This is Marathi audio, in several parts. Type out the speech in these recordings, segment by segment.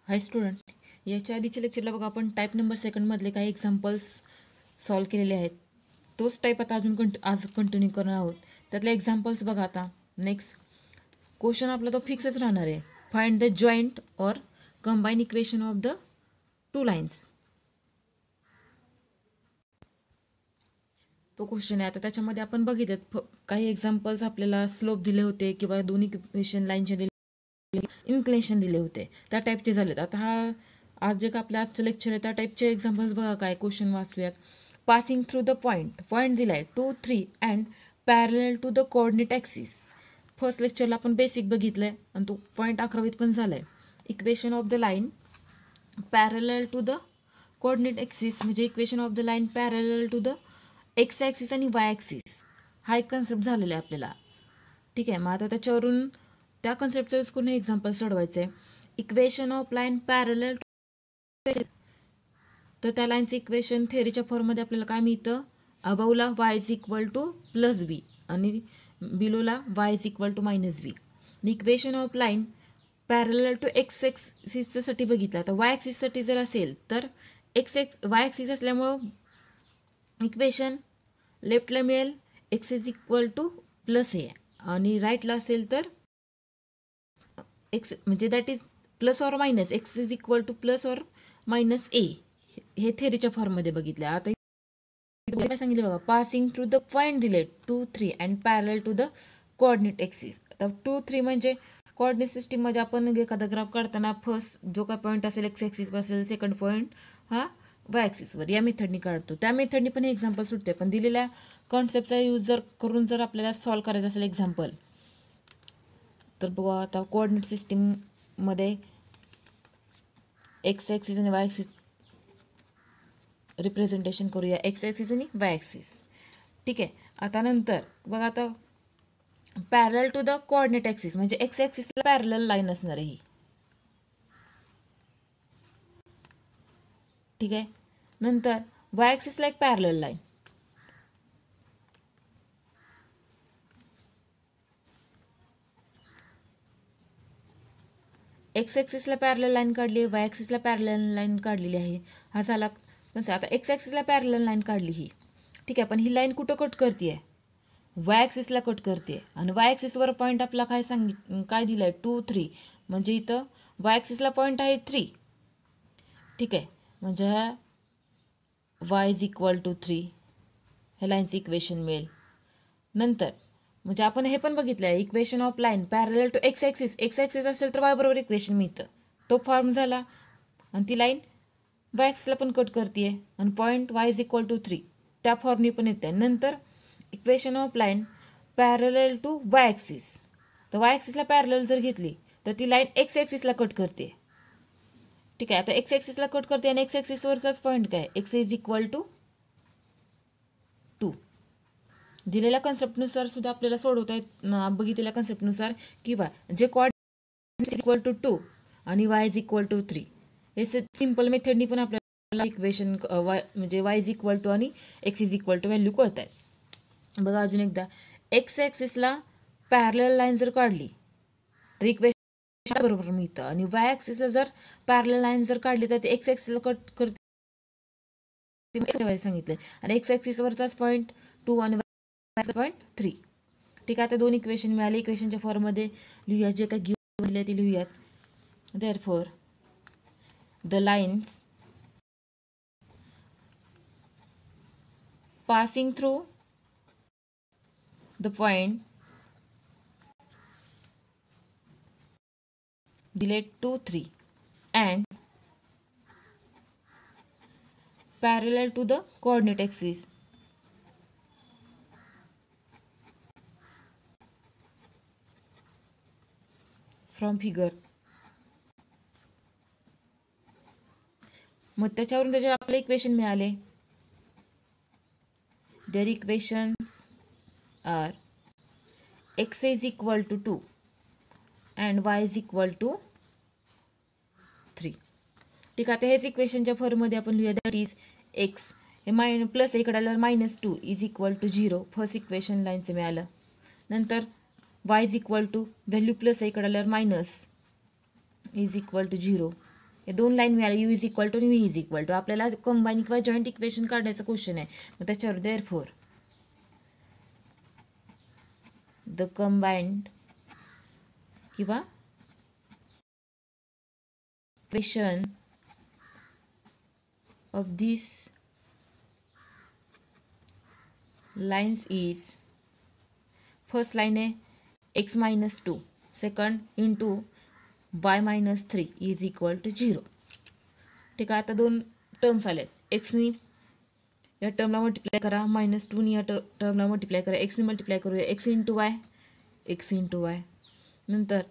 हाय स्टुडंट, याच्या आधीच्या लेक्चरला बघा आपण टाईप नंबर सेकंडमधले काही एक्झाम्पल्स सॉल्व केलेले आहेत. तोच टाईप आता आज कंटिन्यू करणार आहोत. त्यातले एक्झाम्पल्स बघा. आता नेक्स्ट क्वेश्चन आपला तो फिक्सच राहणार आहे. Find the joint or combine equation of the two lines. तो क्वेश्चन आहे. आता त्याच्यामध्ये आपण बघितलं काही एक्झाम्पल्स आपल्याला स्लोप दिले होते किंवा दोन्ही इक्वेशन लाईनचे दिले, इन्क्लेशन दिले होते, त्या टाईपचे झालेत. आता आज जे का आपल्या आजचं लेक्चर आहे त्या टाईपचे एक्झाम्पल्स बघा. काय क्वेश्चन वाचूयात. पासिंग थ्रू द पॉईंट दिलाय 2, 3 and parallel to the coordinate axis. First लेक्चरला आपण बेसिक बघितलंय आणि तो पॉईंट 11वीत पण झालाय. Equation of the line parallel to the coordinate axis म्हणजे equation of the line parallel to the X axis आणि वाय ॲक्सिस हा एक कन्सेप्ट झालेला आहे आपल्याला. ठीक आहे. मग आता त्याच्यावरून त्या कन्सेप्टचा यूज करून हे एक्झाम्पल सोडवायचं आहे. इक्वेशन ऑफ लाईन पॅरलल तर त्या लाईनचं इक्वेशन थेअरीच्या फॉर्ममध्ये आपल्याला काय मिळतं. अबाऊला y is equal to plus B आणि बिलोला y is equal to minus B. Equation of line parallel to X ॲक्सिससाठी बघितलं. तर वाय ॲक्सिससाठी जर असेल तर वाय ॲक्सिस असल्यामुळं इक्वेशन लेफ्टला मिळेल X is equal to plus A आणि राईटला असेल तर एक्स म्हणजे that is plus or minus X is equal to plus or minus A. हे थेरीच्या फॉर्ममध्ये बघितलं. आता काय सांगितलं बघा. पासिंग थ्रू द पॉईंट दिले 2, 3 and parallel to the coordinate axis. आता 2, 3 म्हणजे कोऑर्डिनेट सिस्टीममध्ये आपण एखादा ग्राफ काढताना फर्स्ट जो काय पॉईंट असेल एक्स ॲक्सिसवर असेल, सेकंड पॉईंट हा वाय ॲक्सिसवर, या मेथडनी काढतो. त्या मेथडनी पण हे एक्झाम्पल सुटते. पण दिलेल्या कॉन्सेप्टचा यूज करून जर आपल्याला सॉल्व करायचं असेल एक्झाम्पल तर बघा. आता कोऑर्डिनेट सिस्टीममध्ये एक्स ॲक्सिस आणि वाय ॲक्सिस रिप्रेझेंटेशन करूया. एक्स ॲक्सिस आणि वाय ॲक्सिस. ठीक आहे. आता नंतर बघा. आता parallel to the coordinate axis म्हणजे एक्स ॲक्सिसला पॅरलल लाईन असणार आहे ही. ठीक आहे. नंतर वाय ॲक्सिसला एक पॅरलल लाईन. एक्स ॲक्सिसला पॅरलल लाईन काढली, वाय ॲक्सिसला पॅरलल लाईन काढलेली आहे. हा झाला कसं. आता एक्स ॲक्सिसला पॅरलल लाईन काढली ही. ठीक आहे. पण ही लाईन कुठं कट करते? वाय ॲक्सिसला कट करते. आणि वाय ॲक्सिसवर पॉईंट आपला काय दिलाय 2, 3 म्हणजे इथं वाय ॲक्सिसला पॉईंट आहे 3. ठीक आहे. म्हणजे हा वाय इज इक्वल टू 3 हे लाईनचं इक्वेशन मिळेल. नंतर म्हणजे आपण हे पण बघितलं आहे. Equation of line parallel to x axis. X axis असेल तर वाय बरोबर इक्वेशन मिळतं. तो फॉर्म झाला. आणि ती लाईन वाय ॲक्सिसला पण कट करते आणि point y is equal to 3 त्या फॉर्मनी पण येते. नंतर equation of line parallel to Y axis. तर वाय ॲक्सिसला पॅरलल जर घेतली तर ती लाईन एक्स ॲक्सिसला कट करते. ठीक आहे. आता एक्स ॲक्सिसला कट करते आणि एक्स ॲक्सिसवरचाच पॉईंट काय एक्स इज इक्वल टू 2. दिलेल्या कन्सेप्टनुसार सुद्धा आपल्याला सोडवता येत. बघितलेल्या कन्सेप्टनुसार किंवा जे कोऑर्डिनेट इज इक्वल टू 2 आणि वाय इज इक्वल टू 3 हे सिम्पल मेथडनी पण आपल्याला इक्वेशन म्हणजे वाय इज इक्वल टू आणि x is equal to value कळत आहे. बघा अजून एकदा. एक्स ॲक्सिसला पॅरलल लाईन जर काढली तर इक्वेशन बरोबर मिळतं. आणि वाय ॲक्सिसला जर पॅरलल लाईन जर काढली तर ते एक्स ॲक्सिसला कट करते सांगितलंय. आणि एक्स ॲक्सिसवरचाच पॉईंट 2 आणि वाय पॉईंट 3. ठीक आहे. आता 2 इक्वेशन मिळाले. इक्वेशनच्या फॉर्ममध्ये लिहूया. जे काही गिव्हन दिले ते लिहूयात. Therefore the lines passing through the point delay 2, 3 and parallel to the coordinate axis from figure. मग त्याच्यावरून त्याचे आपले इक्वेशन मिळाले. their equations are x is equal to 2 and y is equal to 3. ठीक आहे. आता हेच इक्वेशनच्या फॉर्ममध्ये आपण लिहूया. दॅट इज एक्स हे प्लस इकडे आल्यावर -2 is equal to 0. First equation लाईनचं मिळालं. नंतर y is equal to value plus इकडे आल्यावर मायनस इज इक्वल टू 0 हे दोन लाईन मिळाले, u इज इक्वल टू आणि v इज इक्वल टू. आपल्याला कंबाईन किंवा जॉईंट इक्वेशन काढायचं क्वेश्चन आहे. मग त्याच्यावर देअरफॉर द कंबाइंड किंवा equation of this lines is, first line है x minus 2, second into y minus 3 is equal to 0. ठीक आहे. आता दोन टर्म्स आलेत. एक्सनी या टर्मला मल्टिप्लाय करा, -2नी या टर्मला मल्टिप्लाय करा, एक्सनी मल्टिप्लाय करूया, एक्स इंटू वाय, नंतर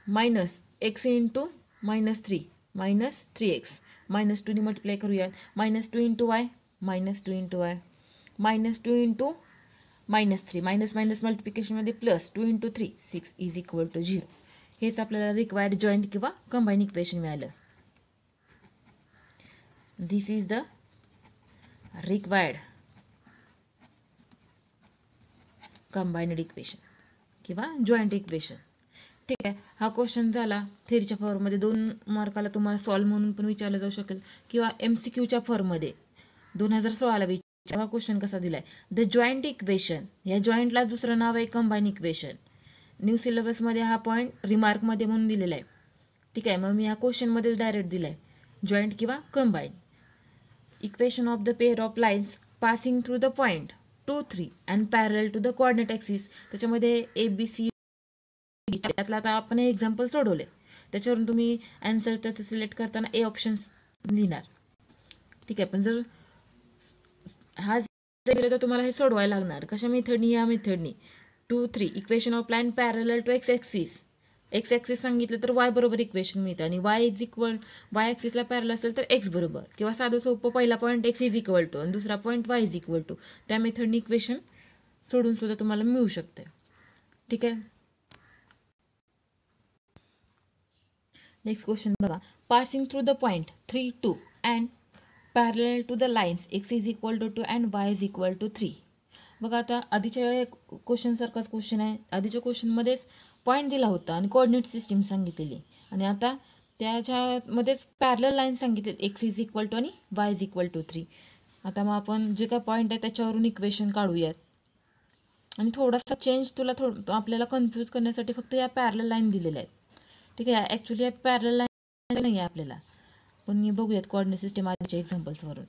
मायनस एक्स इंटू -3 -3x, -2नी मल्टिप्लाय करूया, -2 into Y, -2 into Y, -2 into -3, minus minus मल्टिप्लिकेशनमध्ये +2 इंटू 3 6 इज इक्वल टू 0. हेच आपल्याला रिक्वायर्ड जॉईंट किंवा कंबाईन इक्वेशन मिळालं. This is the required combined equation किंवा जॉईंट इक्वेशन. ठीक आहे. हा क्वेश्चन झाला थेरीच्या फॉर्ममध्ये. 2 मार्काला तुम्हाला सॉल्व म्हणून पण विचारलं जाऊ शकेल किंवा MCQच्या फॉर्ममध्ये 2016ला विचार. हा क्वेश्चन कसा दिलाय, द जॉईंट इक्वेशन, या जॉईंटला दुसरं नाव आहे कंबाईन इक्वेशन. न्यू सिलेबसमध्ये हा पॉईंट रिमार्कमध्ये म्हणून दिलेला आहे. ठीक आहे. मग मी ह्या क्वेश्चनमध्ये डायरेक्ट दिलाय जॉईंट किंवा combine equation of the pair of lines passing through the point 2, 3 and parallel to the coordinate axis. त्याच्यामध्ये ABC त्यातला आता आपण हे एक्झाम्पल सोडवले, त्याच्यावरून तुम्ही आन्सर त्याचं सिलेक्ट करताना ए ऑप्शन्स लिहिणार. ठीक आहे. पण जर हा दिला तर तुम्हाला हे सोडवायला लागणार. कशा मेथडनी, या मेथडनी 2, 3 इक्वेशन ऑफ लाईन पॅरल टू एक्स ॲक्सिस सांगितलं तर y बरोबर इक्वेशन मिळतं आणि y ॲक्सिसला पॅरल असेल तर x बरोबर, किंवा साधं सोपं पहिला point x is equal to आणि दुसरा point y is equal to, त्या मेथडनी इक्वेशन सोडून सुद्धा तुम्हाला मिळू शकते. ठीक आहे. नेक्स्ट क्वेश्चन बघा, passing through the point 3, 2 and parallel to the lines x is equal to 2 and y is equal to 3. बघा आता आधीच्या क्वेश्चन सारखाच क्वेश्चन आहे. आधीच्या क्वेश्चनमध्येच पॉईंट दिला होता आणि कोऑर्डिनेट सिस्टीम सांगितलेली, आणि आता त्याच्यामध्येच पॅरलल लाईन सांगितले x इज इक्वल टू आणि y इज इक्वल टू 3. आता मग आपण जे काय पॉईंट आहे त्याच्यावरून इक्वेशन काढूयात. आणि थोडासा चेंज आपल्याला कन्फ्यूज करण्यासाठी फक्त या पॅरलल लाईन दिलेल्या आहेत. ठीक आहे. ॲक्च्युली या पॅरलल लाईन नाही आहे आपल्याला, पण मी बघूयात कोऑर्डिनेट सिस्टीम आधीच्या एक्झाम्पल्सवरून.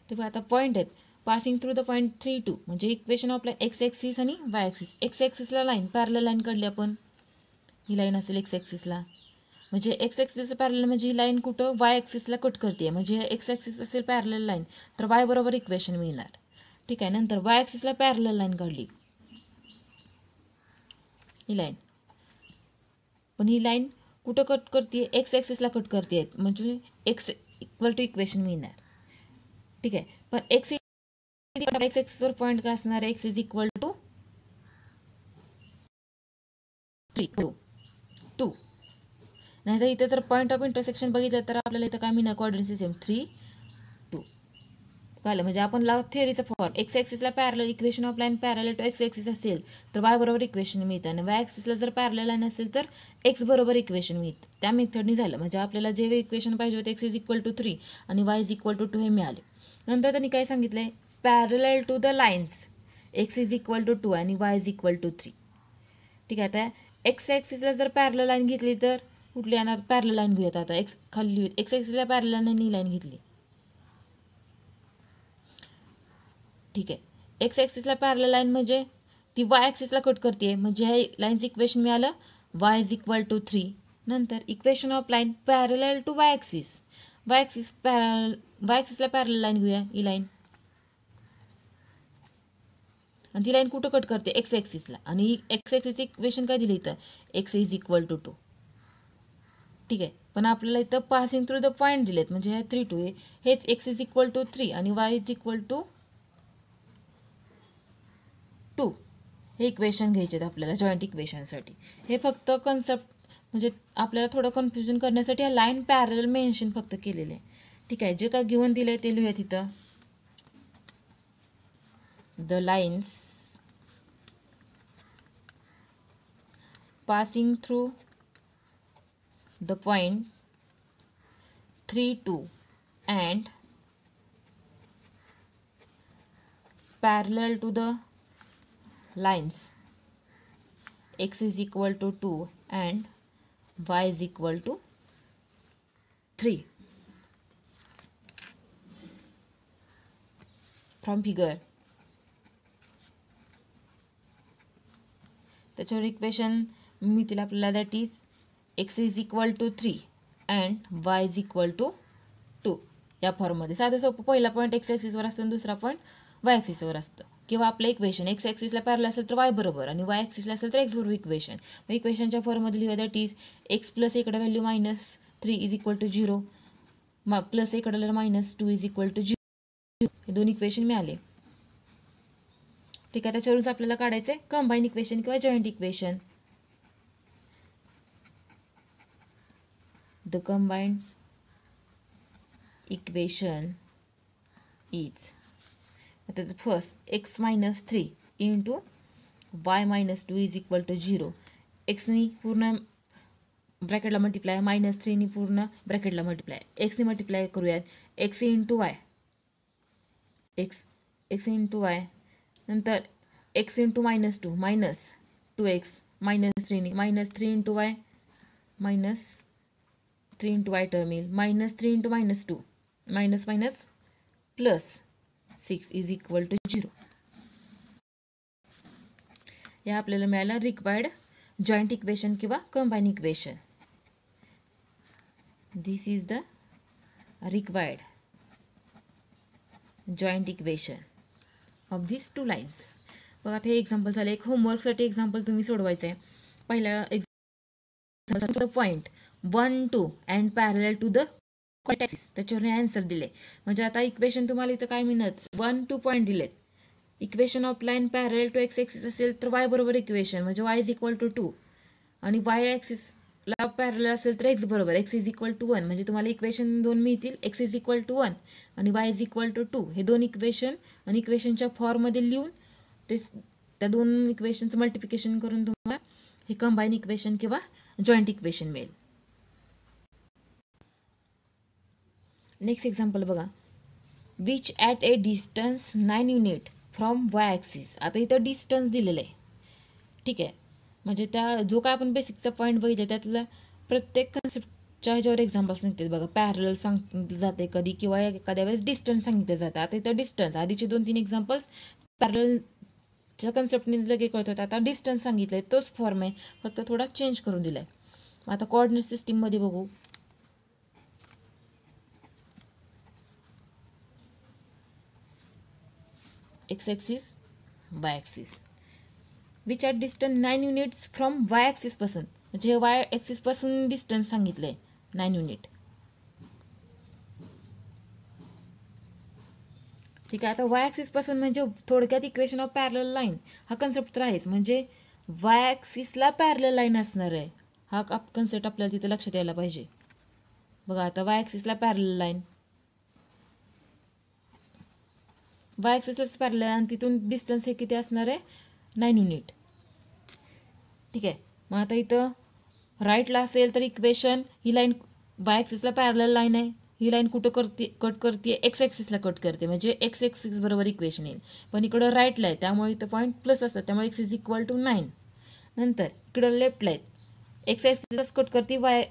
ठीक आहे. आता पॉईंट आहेत पासिंग थ्रू द पॉईंट 3, 2 म्हणजे equation of line X axis आणि वाय ॲक्सिस. एक्स ॲक्सिसला लाईन पॅरलल लाईन काढली आपण, ही लाईन असेल एक्स ॲक्सिसला, म्हणजे एक्स ॲक्सिसचं पॅरलल म्हणजे ही लाईन कुठं वाय ॲक्सिसला कट करते, म्हणजे एक्स ॲक्सिस असेल पॅरलल लाईन तर वाय बरोबर इक्वेशन मिळणार. ठीक आहे. नंतर वाय ॲक्सिसला पॅरलल लाईन काढली, ही लाईन, पण ही लाईन कुठं कट करते, एक्स ॲक्सिसला कट करते, म्हणजे एक्स इक्वल टू इक्वेशन मिळणार. ठीक आहे. पण एक्स ॲक्सिसवर पॉईंट काय असणार आहे, एक्स इज इक्वल टू 3, 2. नाही तर इथे तर पॉईंट ऑफ इंटरसेक्शन बघितलं तर आपल्याला इथं काय मिळणार, कोऑर्डिनेट सिस्टीम 3, 2 कळलं. म्हणजे आपण लाव थेअरीचा फॉर्म, एक्स ॲक्सिसला parallel equation of line parallel to x axis असेल तर वाय बरोबर इक्वेशन मिळतं, आणि वाय ॲक्सिसला जर पॅरलल लाईन असेल तर एक्स बरोबर इक्वेशन मिळतं. त्या मेथडनी झालं. म्हणजे आपल्याला जे इक्वेशन पाहिजे होते एक्स इज इक्वल टू 3 आणि वाय इज इक्वल टू 2 हे मिळाले. नंतर त्यांनी काय सांगितलंय, parallel to the lines x is equal to 2 आणि वाय इज इक्वल टू 3. ठीक आहे. आता एक्स ॲक्सिसला जर पॅरलल लाईन घेतली तर कुठली येणार, पॅरलल लाईन घेऊयात. आता एक्स खाली एक्स ॲक्सिसला पॅरलल लाईन लाईन घेतली. ठीक आहे. एक्स ॲक्सिसला पॅरलल लाईन म्हणजे ती वाय ॲक्सिसला कट करते, म्हणजे हे लाईनचं इक्वेशन मिळालं वाय इज इक्वल टू 3. नंतर equation of line parallel to Y axis, Y ॲक्सिसला पॅरलल लाईन घेऊया, ही लाईन, आणि ती लाईन कुठं कट करते, एक्स ॲक्सिसला, आणि एक्स ॲक्सिसचं इक्वेशन काय दिलं इथं, एक्स इज इक्वल टू 2. ठीक आहे. पण आपल्याला इथं पासिंग थ्रू द पॉईंट दिलेत, म्हणजे हे 3, 2 हेच एक्स इज इक्वल टू 3 आणि वाय इज इक्वल टू 2 हे इक्वेशन घ्यायचे आहेत आपल्याला जॉईंट इक्वेशनसाठी. हे फक्त कन्सेप्ट म्हणजे आपल्याला थोडं कन्फ्युजन करण्यासाठी हा लाईन पॅरलल मेन्शन फक्त केलेले आहे. ठीक आहे. जे काय गिवन दिलं आहे ते लिहूया तिथं, the lines passing through the point 3 2 and parallel to the lines x is equal to 2 and y is equal to 3. From figure त्याच्यावर इक्वेशन मिळतील आपल्याला, that is x is equal to 3 and y is equal to 2. या फॉर्ममध्ये साधं सोपं, पहिला पॉईंट x ॲक्सिसवर असतो आणि दुसरा पॉईंट y ॲक्सिसवर असतं. किंवा आपलं इक्वेशन x ॲक्सिसला पॅरलल असेल तर y बरोबर आणि y ॲक्सिसला असेल तर x बरोबर इक्वेशन. मग इक्वेशनच्या फॉर्ममध्ये लिहूया, दॅट इज x प्लस इकडे value -3 is equal to 0 plus इकडे -2 इज इक्वल टू 0. हे दोन इक्वेशन मिळाले. ठीक आहे, त्याच्यावरूनच आपल्याला काढायचं आहे कंबाईन इक्वेशन किंवा joint equation. The combined equation is, आता first x -3 into y -2 is equal to 0. एक्सनी पूर्ण ब्रॅकेटला मल्टिप्लाय, -3नी पूर्ण ब्रॅकेटला मल्टिप्लाय, एक्सनी मल्टिप्लाय करूयात, x into Y, x into Y, नंतर x इंटू -2 -2x, -3नी -3 into Y, -3 into Y term येईल, -3 into -2 minus plus 6 is equal to 0. या आपल्याला मिळालं रिक्वायर्ड जॉईंट इक्वेशन किंवा combine equation. This is the required joint equation of this two lines. बघा आता हे एक्झाम्पल झालं. एक होमवर्कसाठी एक्झाम्पल तुम्ही सोडवायचं आहे. पहिला example point 1 2 and parallel to the axis, त्याच्यावर आन्सर दिले. म्हणजे आता इक्वेशन तुम्हाला इथं काय मिळत, 1 2 पॉईंट दिलेत. Equation of line parallel to x axis असेल तर वाय बरोबर इक्वेशन म्हणजे वाय इज इक्वल टू 2 आणि वाय ॲक्सिसला पॅरलल असेल तर एक्स बरोबर एक्स इज इक्वल टू 1. म्हणजे तुम्हाला इक्वेशन दोन मिळतील, एक्स इज इक्वल टू 1 आणि वाय इज इक्वल टू 2. हे दोन इक्वेशन आणि इक्वेशनच्या फॉर्ममध्ये लिहून ते त्या दोन इक्वेशनचं मल्टिप्लिकेशन करून तुम्हाला हे कंबाईन इक्वेशन किंवा जॉईंट इक्वेशन मिळेल. नेक्स्ट एक्झाम्पल बघा, which at a distance 9 unit from Y axis. आता इथं डिस्टन्स दिलेलं आहे. ठीक आहे, म्हणजे त्या जो काय आपण बेसिकचा पॉईंट बघितला त्यातला प्रत्येक कन्सेप्टच्या ह्याच्यावर एक्झाम्पल्स निघतात. बघा पॅरलल सांगितलं जाते कधी किंवा एखाद्या वेळेस डिस्टन्स सांगितलं जातं. आता इथं डिस्टन्स, आधीचे 2-3 एक्झाम्पल्स पॅरललच्या कन्सेप्टने लगे कळत होतं. आता डिस्टन्स सांगितलं आहे, तोच फॉर्म आहे, फक्त थोडा चेंज करून दिला आहे. आता कोऑर्डिनेट सिस्टीममध्ये बघू. X axis, Y axis. Which at distance 9 units from Y ॲक्सिसपासून, म्हणजे वाय ॲक्सिसपासून डिस्टन्स सांगितलं आहे 9 युनिट. ठीक आहे, आता वाय ॲक्सिसपासून म्हणजे थोडक्यात इक्वेशन ऑफ पॅरलल लाईन हा कन्सेप्ट तर आहेच. म्हणजे वाय ॲक्सिसला पॅरलल लाईन असणार आहे, हा कन्सेप्ट आपल्याला तिथे लक्षात यायला पाहिजे. बघा आता वाय ॲक्सिसला पॅरलल लाईन, वाय ॲक्सिसलाच पॅरलल आणि तिथून डिस्टन्स हे किती असणार आहे, 9 युनिट. ठीक आहे, मग आता इथं राईटला असेल तर इक्वेशन ही लाईन वाय ॲक्सिसला पॅरलल लाईन आहे, ही लाईन कुठं कट करते, एक्स ॲक्सिसला कट करते, म्हणजे एक्स ॲक्सिस बरोबर इक्वेशन येईल. पण इकडं राईटला आहे त्यामुळे इथं पॉईंट प्लस असतात, त्यामुळे एक्स इज इक्वल टू 9. नंतर इकडं लेफ्टला आहेत, एक्स ॲक्सिसलाच कट करते, वाय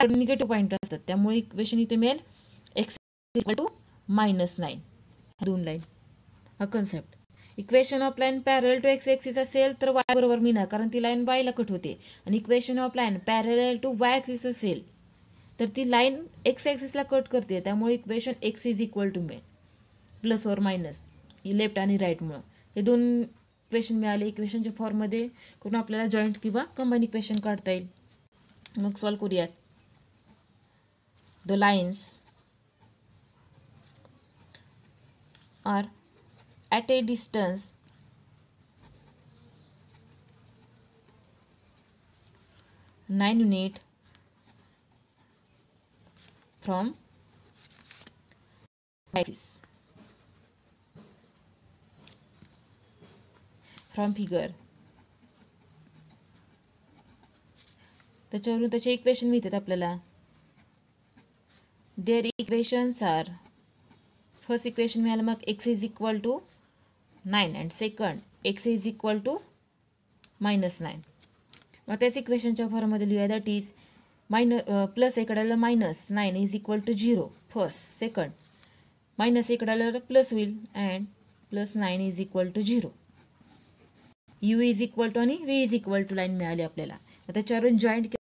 निगेटिव्ह पॉईंट असतात, त्यामुळे इक्वेशन इथे मिळेल एक्स इक्वल टू -9. दोन लाईन हा concept. Equation of line parallel to x axis असेल तर वाय बरोबर मिळणार, कारण ती लाईन वायला कट होते. आणि equation of line parallel to Y axis असेल तर ती लाईन एक्स ॲक्सिसला कट करते, त्यामुळे equation x is equal to मिळेल प्लस और मायनस लेफ्ट आणि राईटमुळं. हे दोन इक्वेशन मिळाले. इक्वेशनच्या फॉर्ममध्ये करून आपल्याला जॉईंट किंवा कंबाईन इक्वेशन काढता येईल. मग सॉल्व करूयात. The lines are at a distance 9 unit from axis. From figure त्याच्यावरून त्याचे इक्वेशन मिळतात आपल्याला. Their equations are, first equation मिळालं मग x is equal to 9 and second x is equal to -9. मग त्याच इक्वेशनच्या फॉर्ममध्ये लिहूया, दॅट इज प्लस इकडे आलं -9 is equal to 0 first, second minus इकडे आलं प्लस होईल and +9 is equal to 0. u is equal to आणि v is equal to line मिळाली आपल्याला. त्याच्यावरून joint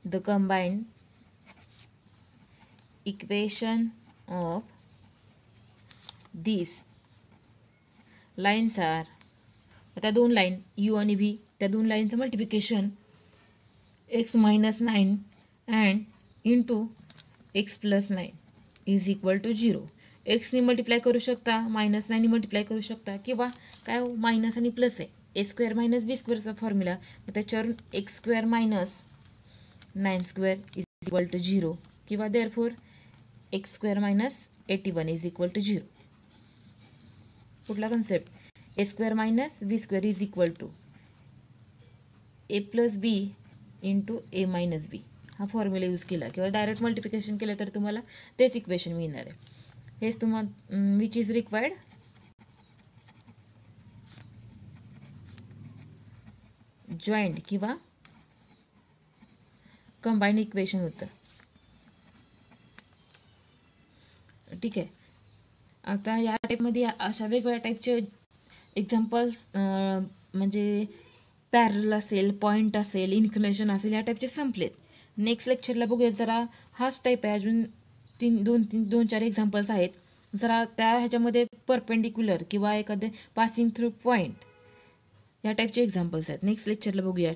the combined equation of this lines are, त्या दोन लाईन u आणि v, त्या दोन लाईनचं multiplication x -9 and into x +9 is equal to 0. एक्सनी मल्टिप्लाय करू शकता, -9 मल्टिप्लाय करू शकता, किंवा काय हो मायनस आणि प्लस आहे a² - b² फॉर्म्युला. मग त्याच्यावरून x² - 9² इज इक्वल टू 0 किंवा therefore x² - 81 is equal to 0. कुठला concept, a² - b² is equal to a + b into a - b. हा फॉर्म्युला यूज केला किंवा डायरेक्ट मल्टिप्लिकेशन केलं तर तुम्हाला तेच इक्वेशन मिळणार आहे. हेच तुम्हाला विच इज रिक्वायर्ड जॉईंट किंवा कंबाईंड इक्वेशन होतं. ठीक आहे. आता या टाईपमध्ये अशा वेगवेगळ्या टाईपचे एक्झाम्पल्स म्हणजे पॅरल असेल, पॉईंट असेल, इन्क्लिनेशन असेल, या टाईपचे संपलेत. नेक्स्ट लेक्चरला बघूया, जरा हाच टाईप आहे, अजून 2-4 एक्झाम्पल्स आहेत. जरा त्या ह्याच्यामध्ये परपेंडिक्युलर किंवा एखादे पासिंग थ्रू पॉईंट या टाईपचे एक्झाम्पल्स आहेत. नेक्स्ट लेक्चरला बघूया.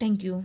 थँक्यू.